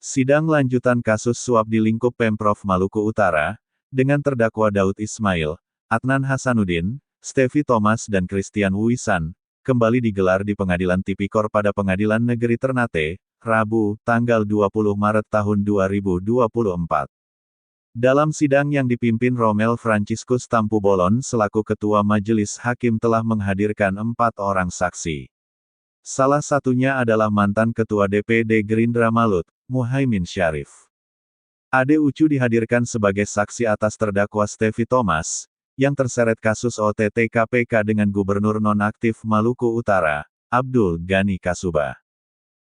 Sidang lanjutan kasus suap di lingkup Pemprov Maluku Utara, dengan terdakwa Daud Ismail, Adnan Hasanuddin, Steffi Thomas dan Christian Wisan, kembali digelar di Pengadilan Tipikor pada Pengadilan Negeri Ternate, Rabu, tanggal 20 Maret tahun 2024. Dalam sidang yang dipimpin Romel Franciscus Tampu-Bolon selaku Ketua Majelis Hakim telah menghadirkan 4 orang saksi. Salah satunya adalah mantan Ketua DPD Gerindra Malut, Muhaimin Syarif. Ade Ucu dihadirkan sebagai saksi atas terdakwa Steffi Thomas, yang terseret kasus OTT KPK dengan Gubernur Nonaktif Maluku Utara, Abdul Ghani Kasuba.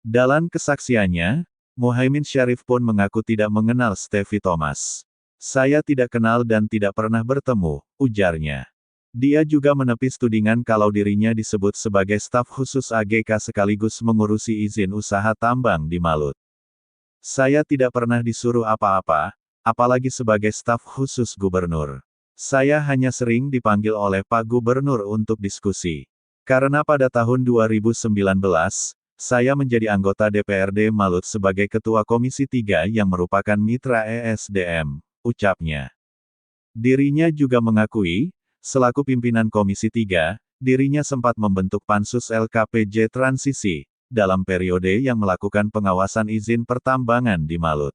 Dalam kesaksiannya, Muhaimin Syarif pun mengaku tidak mengenal Steffi Thomas. "Saya tidak kenal dan tidak pernah bertemu," ujarnya. Dia juga menepis tudingan kalau dirinya disebut sebagai staf khusus AGK sekaligus mengurusi izin usaha tambang di Malut. "Saya tidak pernah disuruh apa-apa, apalagi sebagai staf khusus gubernur. Saya hanya sering dipanggil oleh Pak Gubernur untuk diskusi. Karena pada tahun 2019, saya menjadi anggota DPRD Malut sebagai Ketua Komisi 3 yang merupakan mitra ESDM," ucapnya. Dirinya juga mengakui, selaku pimpinan Komisi 3, dirinya sempat membentuk Pansus LKPJ Transisi, dalam periode yang melakukan pengawasan izin pertambangan di Malut.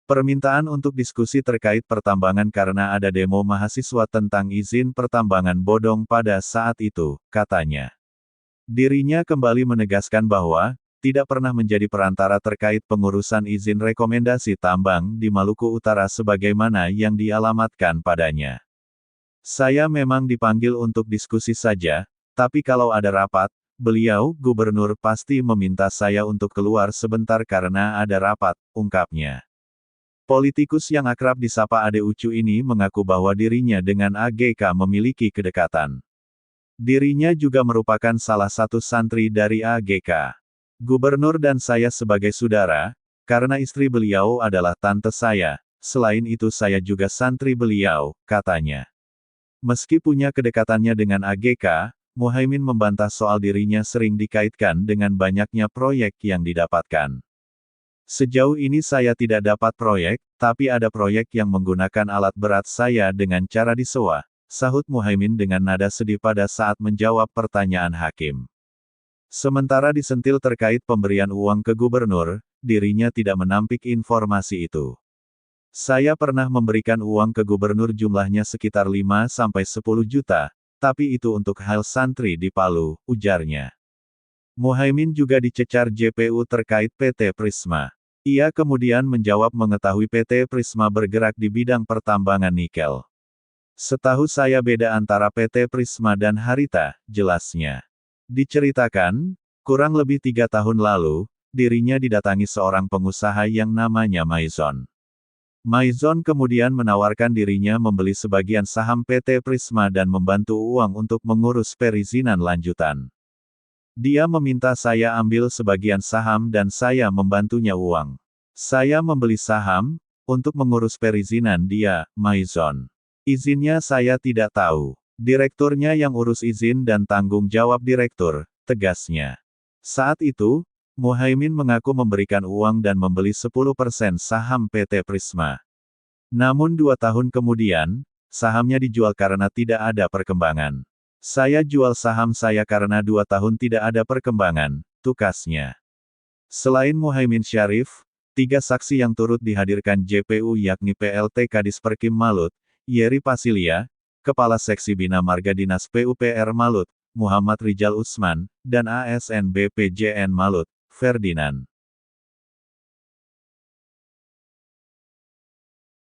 Permintaan untuk diskusi terkait pertambangan karena ada demo mahasiswa tentang izin pertambangan bodong pada saat itu, katanya. Dirinya kembali menegaskan bahwa, tidak pernah menjadi perantara terkait pengurusan izin rekomendasi tambang di Maluku Utara sebagaimana yang dialamatkan padanya. "Saya memang dipanggil untuk diskusi saja, tapi kalau ada rapat, beliau, gubernur pasti meminta saya untuk keluar sebentar karena ada rapat," ungkapnya. Politikus yang akrab disapa Ade Ucu ini mengaku bahwa dirinya dengan AGK memiliki kedekatan. Dirinya juga merupakan salah satu santri dari AGK. "Gubernur dan saya sebagai saudara, karena istri beliau adalah tante saya, selain itu saya juga santri beliau," katanya. Meski punya kedekatannya dengan AGK, Muhaimin membantah soal dirinya sering dikaitkan dengan banyaknya proyek yang didapatkan. "Sejauh ini saya tidak dapat proyek, tapi ada proyek yang menggunakan alat berat saya dengan cara disewa," sahut Muhaimin dengan nada sedih pada saat menjawab pertanyaan hakim. Sementara disentil terkait pemberian uang ke gubernur, dirinya tidak menampik informasi itu. "Saya pernah memberikan uang ke gubernur jumlahnya sekitar 5-10 juta, tapi itu untuk hal santri di Palu," ujarnya. Muhaimin juga dicecar JPU terkait PT Prisma. Ia kemudian menjawab mengetahui PT Prisma bergerak di bidang pertambangan nikel. "Setahu saya beda antara PT Prisma dan Harita," jelasnya. Diceritakan, kurang lebih 3 tahun lalu, dirinya didatangi seorang pengusaha yang namanya Maizon. Maizon kemudian menawarkan dirinya membeli sebagian saham PT Prisma dan membantu uang untuk mengurus perizinan lanjutan. "Dia meminta saya ambil sebagian saham dan saya membantunya uang. Saya membeli saham, untuk mengurus perizinan dia, Maizon. Izinnya saya tidak tahu. Direkturnya yang urus izin dan tanggung jawab direktur," tegasnya. Saat itu, Muhaimin mengaku memberikan uang dan membeli 10% saham PT Prisma. Namun 2 tahun kemudian, sahamnya dijual karena tidak ada perkembangan. "Saya jual saham saya karena 2 tahun tidak ada perkembangan," tukasnya. Selain Muhaimin Syarif, 3 saksi yang turut dihadirkan JPU yakni PLT Kadis Perkim Malut, Yeri Pasilia, Kepala Seksi Bina Marga Dinas PUPR Malut, Muhammad Rijal Usman, dan ASN BPJN Malut, Ferdinand.